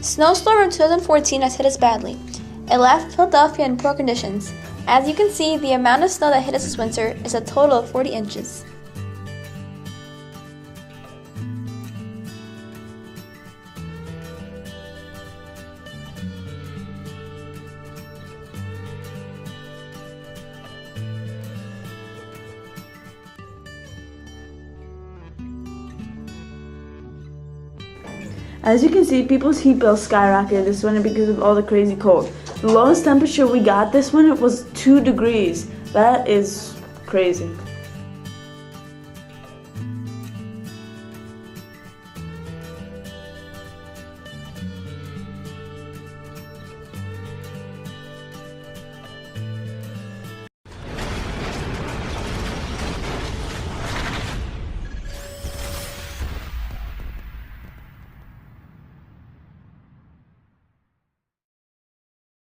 Snowstorm in 2014 has hit us badly. It left Philadelphia in poor conditions. As you can see, the amount of snow that hit us this winter is a total of 40 inches. As you can see, people's heat bills skyrocketed this winter because of all the crazy cold. The lowest temperature we got this winter was 2 degrees. That is crazy.